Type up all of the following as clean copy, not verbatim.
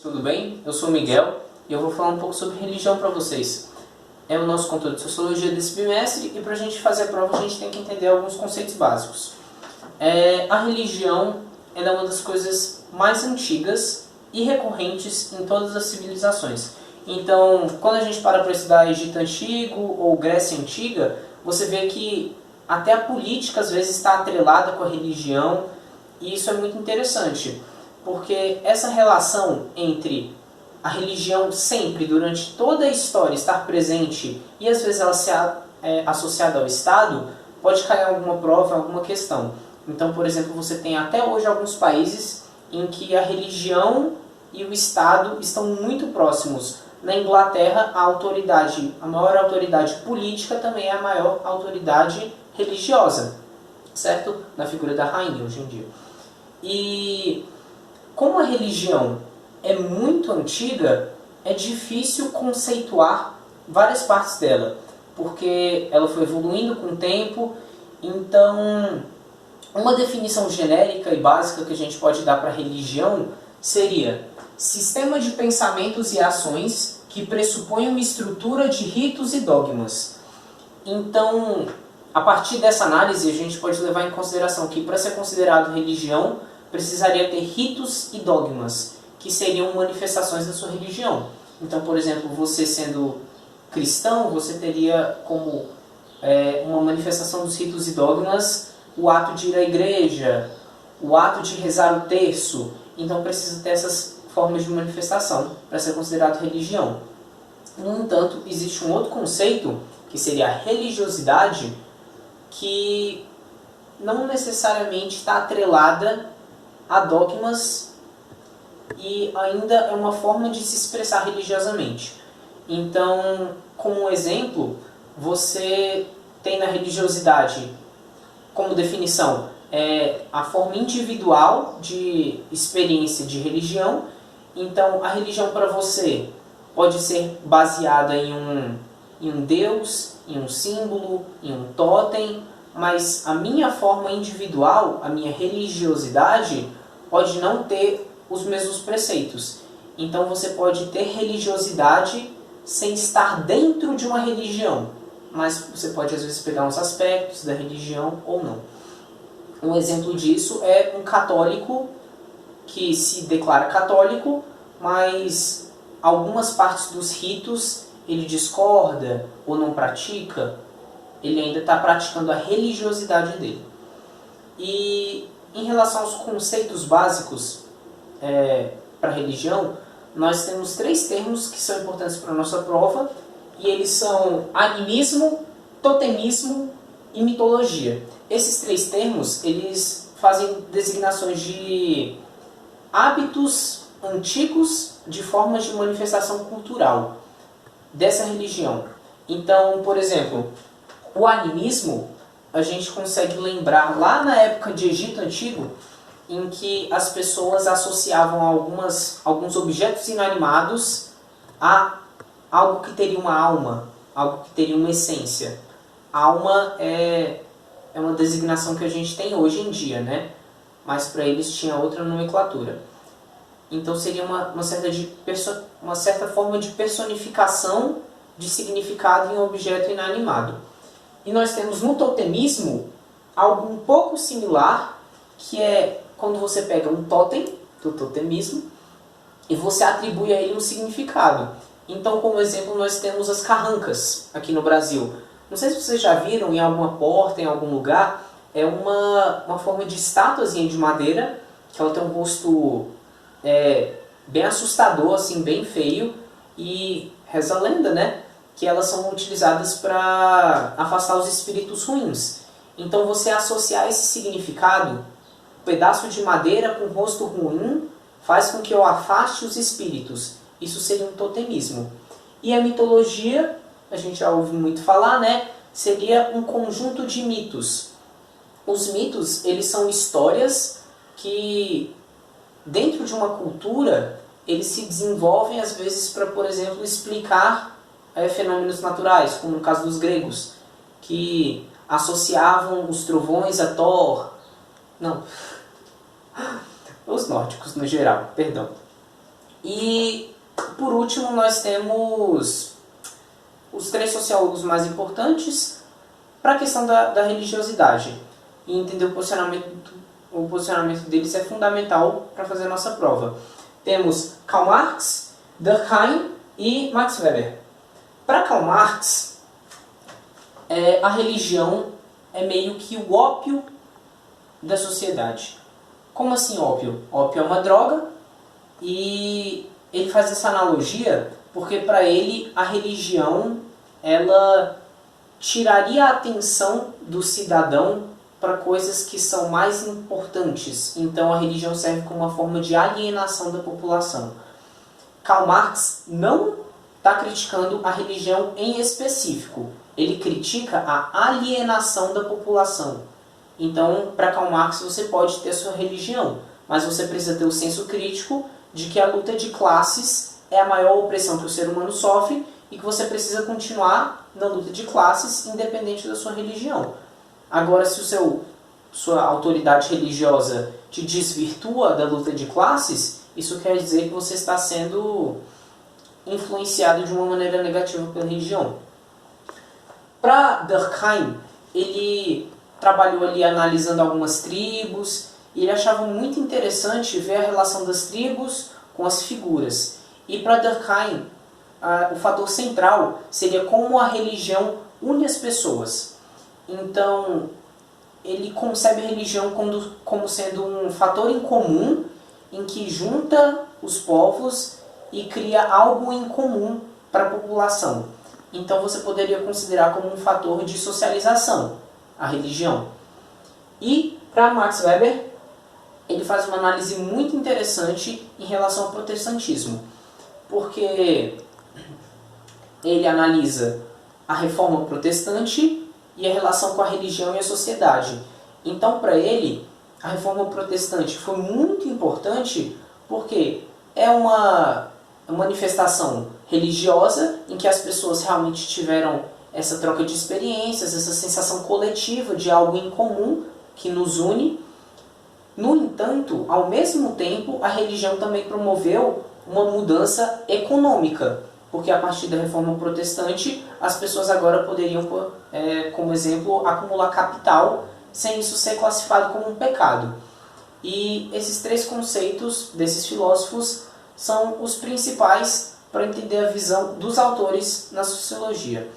Tudo bem? Eu sou o Miguel e eu vou falar um pouco sobre religião para vocês. É o nosso conteúdo de Sociologia desse bimestre e para a gente fazer a prova a gente tem que entender alguns conceitos básicos. A religião é uma das coisas mais antigas e recorrentes em todas as civilizações. Então, quando a gente para estudar Egito Antigo ou Grécia Antiga, você vê que até a política às vezes está atrelada com a religião e isso é muito interessante. Porque essa relação entre a religião sempre, durante toda a história, estar presente e às vezes ela ser associada ao Estado, pode cair em alguma prova, em alguma questão. Então, por exemplo, você tem até hoje alguns países em que a religião e o Estado estão muito próximos. Na Inglaterra, a maior autoridade política também é a maior autoridade religiosa, certo? Na figura da rainha, hoje em dia. E como a religião é muito antiga, é difícil conceituar várias partes dela, porque ela foi evoluindo com o tempo. Então, uma definição genérica e básica que a gente pode dar para a religião seria sistema de pensamentos e ações que pressupõem uma estrutura de ritos e dogmas. Então, a partir dessa análise, a gente pode levar em consideração que para ser considerado religião, precisaria ter ritos e dogmas, que seriam manifestações da sua religião. Então, por exemplo, você sendo cristão, você teria como uma manifestação dos ritos e dogmas o ato de ir à igreja, o ato de rezar o terço. Então, precisa ter essas formas de manifestação para ser considerado religião. No entanto, existe um outro conceito, que seria a religiosidade, que não necessariamente está atrelada a dogmas e ainda é uma forma de se expressar religiosamente. Então, como um exemplo, você tem na religiosidade, como definição, a forma individual de experiência de religião. Então, a religião para você pode ser baseada em um Deus, em um símbolo, em um totem, mas a minha forma individual, a minha religiosidade, pode não ter os mesmos preceitos. Então você pode ter religiosidade sem estar dentro de uma religião, mas você pode às vezes pegar uns aspectos da religião ou não. Um exemplo disso é um católico que se declara católico, mas algumas partes dos ritos ele discorda ou não pratica. Ele ainda está praticando a religiosidade dele. E em relação aos conceitos básicos para a religião, nós temos 3 termos que são importantes para a nossa prova, e eles são animismo, totemismo e mitologia. Esses 3 termos, eles fazem designações de hábitos antigos de formas de manifestação cultural dessa religião. Então, por exemplo, o animismo, a gente consegue lembrar lá na época de Egito Antigo, em que as pessoas associavam alguns objetos inanimados a algo que teria uma alma, algo que teria uma essência. Alma é uma designação que a gente tem hoje em dia, né? Mas para eles tinha outra nomenclatura. Então seria uma certa forma de personificação de significado em um objeto inanimado. E nós temos no totemismo algo um pouco similar, que é quando você pega um totem, do totemismo, e você atribui a ele um significado. Então, como exemplo, nós temos as carrancas aqui no Brasil. Não sei se vocês já viram em alguma porta, em algum lugar, é uma forma de estatuazinha de madeira, que ela tem um rosto bem assustador, assim, bem feio, e reza a lenda, né? Que elas são utilizadas para afastar os espíritos ruins. Então você associar esse significado, um pedaço de madeira com rosto ruim, faz com que eu afaste os espíritos. Isso seria um totemismo. E a mitologia, a gente já ouve muito falar, né? Seria um conjunto de mitos. Os mitos, eles são histórias que, dentro de uma cultura, eles se desenvolvem às vezes para, por exemplo, explicar fenômenos naturais, como no caso dos gregos, que associavam os trovões a Thor. Não, os nórdicos no geral, perdão. E, por último, nós temos os 3 sociólogos mais importantes para a questão da religiosidade. E entender o posicionamento deles é fundamental para fazer a nossa prova. Temos Karl Marx, Durkheim e Max Weber. Para Karl Marx, a religião é meio que o ópio da sociedade. Como assim ópio? Ópio é uma droga e ele faz essa analogia porque para ele a religião ela tiraria a atenção do cidadão para coisas que são mais importantes. Então a religião serve como uma forma de alienação da população. Karl Marx não está criticando a religião em específico. Ele critica a alienação da população. Então, para Karl Marx, você pode ter a sua religião, mas você precisa ter o senso crítico de que a luta de classes é a maior opressão que o ser humano sofre e que você precisa continuar na luta de classes independente da sua religião. Agora, se sua autoridade religiosa te desvirtua da luta de classes, isso quer dizer que você está sendo influenciado de uma maneira negativa pela religião. Para Durkheim, ele trabalhou ali analisando algumas tribos e ele achava muito interessante ver a relação das tribos com as figuras. E para Durkheim, o fator central seria como a religião une as pessoas. Então, ele concebe a religião como sendo um fator em comum em que junta os povos e cria algo em comum para a população. Então você poderia considerar como um fator de socialização a religião. E para Max Weber, ele faz uma análise muito interessante em relação ao protestantismo, porque ele analisa a reforma protestante e a relação com a religião e a sociedade. Então, para ele, a reforma protestante foi muito importante porque é uma manifestação religiosa em que as pessoas realmente tiveram essa troca de experiências, essa sensação coletiva de algo em comum que nos une. No entanto, ao mesmo tempo, a religião também promoveu uma mudança econômica, porque a partir da reforma protestante, as pessoas agora poderiam, como exemplo, acumular capital, sem isso ser classificado como um pecado. E esses 3 conceitos desses filósofos são os principais para entender a visão dos autores na sociologia.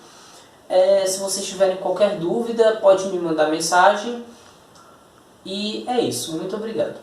Se vocês tiverem qualquer dúvida, pode me mandar mensagem. E é isso. Muito obrigado.